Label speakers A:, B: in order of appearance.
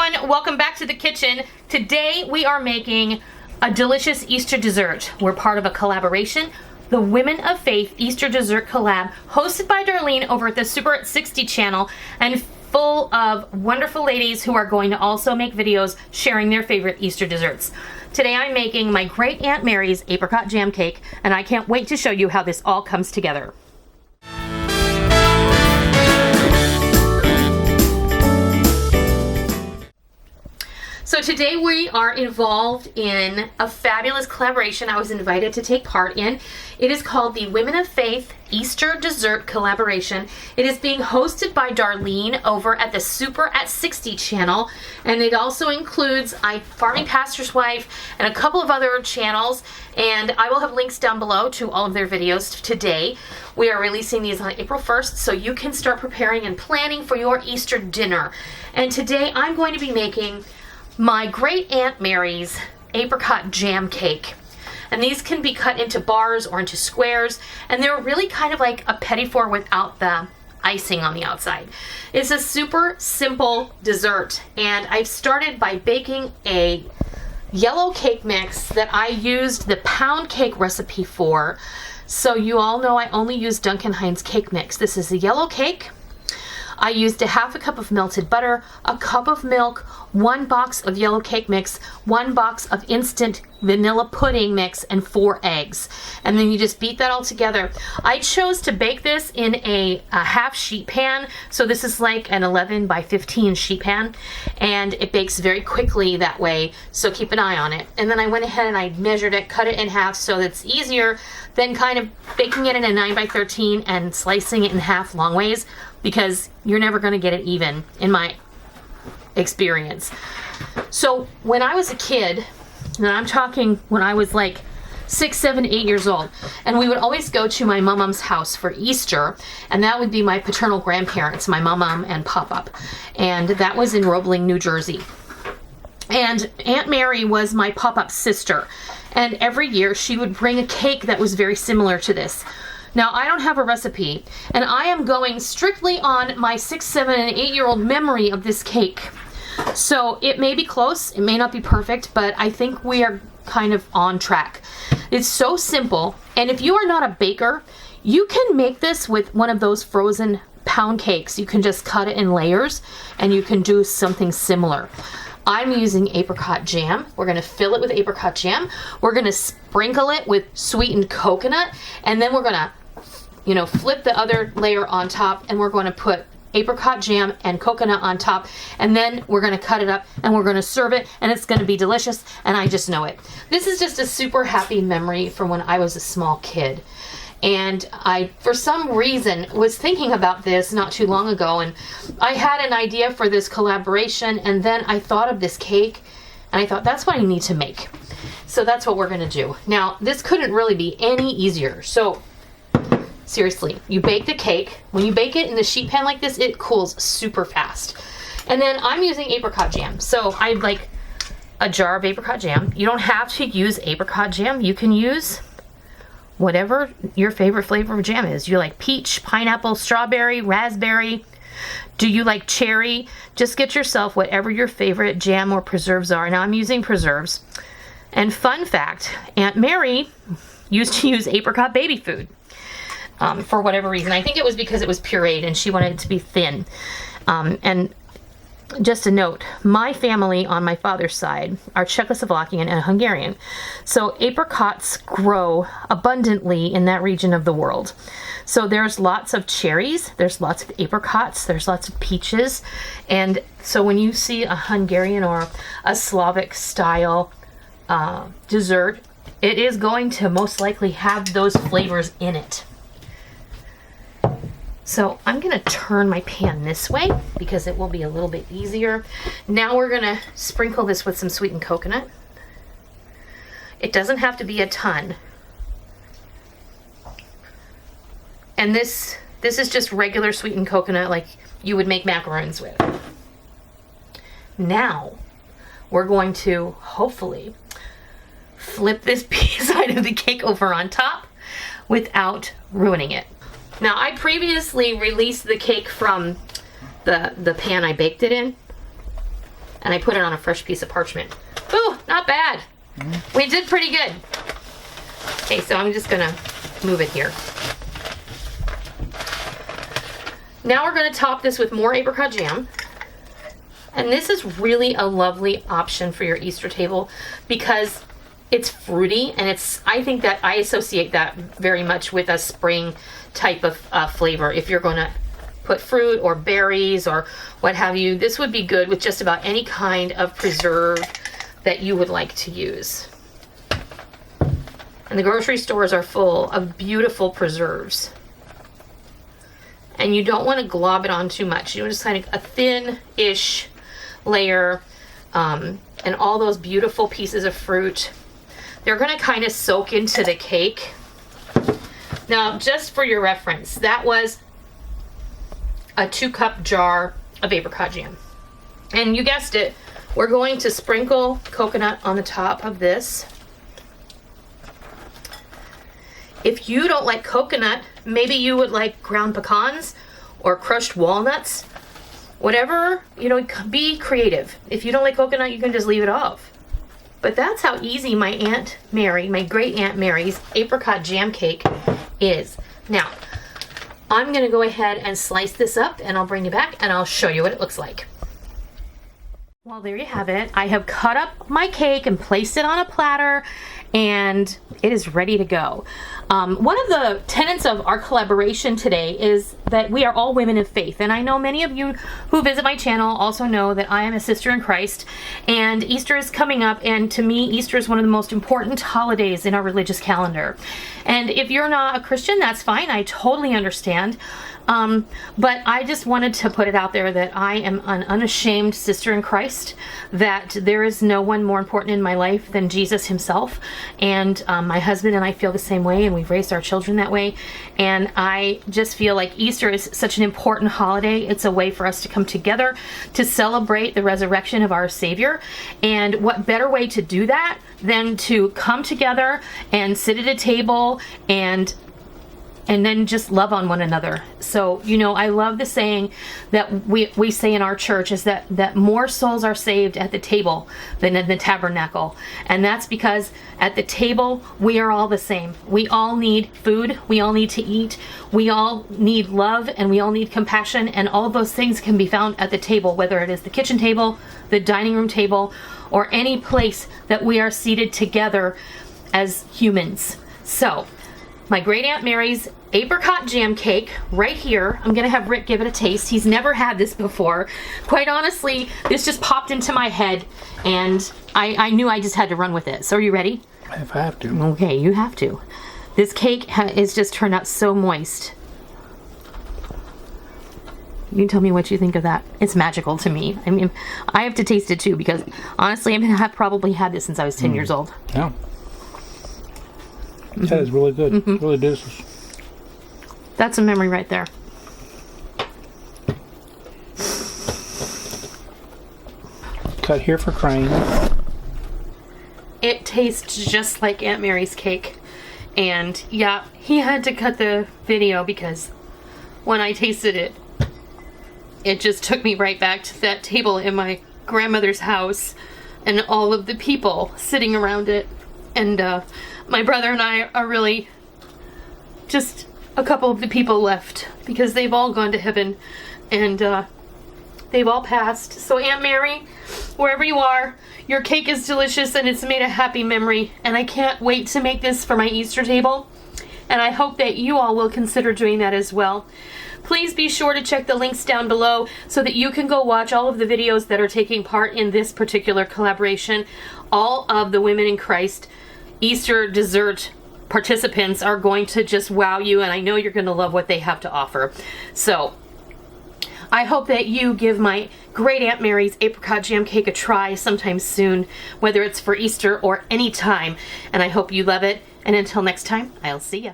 A: everyone, welcome back to the kitchen. Today we are making a delicious Easter dessert. We're part of a collaboration, the Women of Faith Easter Dessert Collab, hosted by Darlene over at the Super at 60 channel, and full of wonderful ladies who are going to also make videos sharing their favorite Easter desserts. Today I'm making my great Aunt Mary's apricot jam cake, and I can't wait to show you how this all comes together. So today we are involved in a fabulous collaboration I was invited to take part in. It is called the Women of Faith Easter Dessert Collaboration. It is being hosted by Darlene over at the Super at 60 channel, and it also includes Farming Pastor's Wife and a couple of other channels, and I will have links down below to all of their videos today. We are releasing these on April 1st, so you can start preparing and planning for your Easter dinner. And today I'm going to be making my great Aunt Mary's apricot jam cake. And these can be cut into bars or into squares, and they're really kind of like a petit four without the icing on the outside. It's a super simple dessert, and I've started by baking a yellow cake mix that I used the pound cake recipe for. So you all know I only use Duncan Hines cake mix. This is a yellow cake. I used a half a cup of melted butter, a cup of milk, 1 box of yellow cake mix, 1 box of instant vanilla pudding mix, and 4 eggs. And then you just beat that all together. I chose to bake this in a half sheet pan. So this is like an 11 by 15 sheet pan, and it bakes very quickly that way. So keep an eye on it. And then I went ahead and I measured it, cut it in half so that's easier than kind of baking it in a 9 by 13 and slicing it in half long ways, because you're never going to get it even in my experience. So when I was a kid, and I'm talking when I was like 6, 7, 8 years old, and we would always go to my mom's house for Easter, and that would be my paternal grandparents, my mom and pop-up, and that was in Roebling, New Jersey. And Aunt Mary was my pop-up sister, and every year she would bring a cake that was very similar to this. Now, I don't have a recipe, and I am going strictly on my 6, 7, and 8-year-old memory of this cake. So it may be close, it may not be perfect, but I think we are kind of on track. It's so simple, and if you are not a baker, you can make this with one of those frozen pound cakes. You can just cut it in layers, and you can do something similar. I'm using apricot jam. We're going to fill it with apricot jam. We're going to sprinkle it with sweetened coconut, and then we're going to flip the other layer on top, and we're going to put apricot jam and coconut on top, and then we're going to cut it up and we're going to serve it, and it's going to be delicious, and I just know it. This is just a super happy memory from when I was a small kid. And I, for some reason, was thinking about this not too long ago, and I had an idea for this collaboration, and then I thought of this cake, and I thought, that's what I need to make. So that's what we're going to do. Now, this couldn't really be any easier. So seriously, you bake the cake. When you bake it in the sheet pan like this, it cools super fast. And then I'm using apricot jam. So I like a jar of apricot jam. You don't have to use apricot jam. You can use whatever your favorite flavor of jam is. You like peach, pineapple, strawberry, raspberry. Do you like cherry? Just get yourself whatever your favorite jam or preserves are. Now I'm using preserves. And fun fact, Aunt Mary used to use apricot baby food. For whatever reason. I think it was because it was pureed and she wanted it to be thin. And just a note, my family on my father's side are Czechoslovakian and Hungarian. So apricots grow abundantly in that region of the world. So there's lots of cherries, there's lots of apricots, there's lots of peaches. And so when you see a Hungarian or a Slavic style dessert, it is going to most likely have those flavors in it. So I'm going to turn my pan this way because it will be a little bit easier. Now we're going to sprinkle this with some sweetened coconut. It doesn't have to be a ton. And this is just regular sweetened coconut like you would make macaroons with. Now we're going to hopefully flip this side of the cake over on top without ruining it. Now, I previously released the cake from the pan I baked it in, and I put it on a fresh piece of parchment. Ooh, not bad. We did pretty good. Okay, so I'm just gonna move it here. Now we're gonna top this with more apricot jam. And this is really a lovely option for your Easter table because it's fruity, and I think that I associate that very much with a spring type of flavor. If you're gonna put fruit or berries or what have you, this would be good with just about any kind of preserve that you would like to use. And the grocery stores are full of beautiful preserves. And you don't want to glob it on too much. You want just kind of a thin-ish layer, and all those beautiful pieces of fruit. They're going to kind of soak into the cake. Now, just for your reference, that was a 2-cup jar of apricot jam. And you guessed it, we're going to sprinkle coconut on the top of this. If you don't like coconut, maybe you would like ground pecans or crushed walnuts. Whatever, be creative. If you don't like coconut, you can just leave it off. But that's how easy my Aunt Mary, my great Aunt Mary's apricot jam cake is. Now, I'm gonna go ahead and slice this up, and I'll bring you back and I'll show you what it looks like. Well, there you have it. I have cut up my cake and placed it on a platter, and it is ready to go. One of the tenets of our collaboration today is that we are all women of faith. And I know many of you who visit my channel also know that I am a sister in Christ, and Easter is coming up, and to me, Easter is one of the most important holidays in our religious calendar. And if you're not a Christian, that's fine. I totally understand. But I just wanted to put it out there that I am an unashamed sister in Christ, that there is no one more important in my life than Jesus himself. And my husband and I feel the same way, and we've raised our children that way. And I just feel like Easter is such an important holiday. It's a way for us to come together to celebrate the resurrection of our Savior. And what better way to do that than to come together and sit at a table and then just love on one another. So, I love the saying that we say in our church is that more souls are saved at the table than in the tabernacle. And that's because at the table, we are all the same. We all need food. We all need to eat. We all need love, and we all need compassion. And all of those things can be found at the table, whether it is the kitchen table, the dining room table, or any place that we are seated together as humans. So, my great Aunt Mary's apricot jam cake right here. I'm gonna have Rick give it a taste. He's never had this before. Quite honestly, this just popped into my head, and I knew I just had to run with it. So are you ready?
B: If I have to.
A: Okay, you have to. This cake is just turned out so moist. You can tell me what you think of that. It's magical to me. I mean, I have to taste it too, because honestly, I have probably had this since I was 10 years old.
B: Yeah. That is really good. Really delicious.
A: That's a memory right there.
B: Cut here for Crane.
A: It tastes just like Aunt Mary's cake. And yeah, he had to cut the video because when I tasted it, it just took me right back to that table in my grandmother's house and all of the people sitting around it. And my brother and I are really just a couple of the people left because they've all gone to heaven, and they've all passed. So Aunt Mary, wherever you are, your cake is delicious and it's made a happy memory, and I can't wait to make this for my Easter table, and I hope that you all will consider doing that as well. Please be sure to check the links down below so that you can go watch all of the videos that are taking part in this particular collaboration. All of the Women in Christ Easter dessert participants are going to just wow you, and I know you're going to love what they have to offer. So I hope that you give my great Aunt Mary's apricot jam cake a try sometime soon, whether it's for Easter or any time, and I hope you love it. And until next time, I'll see ya.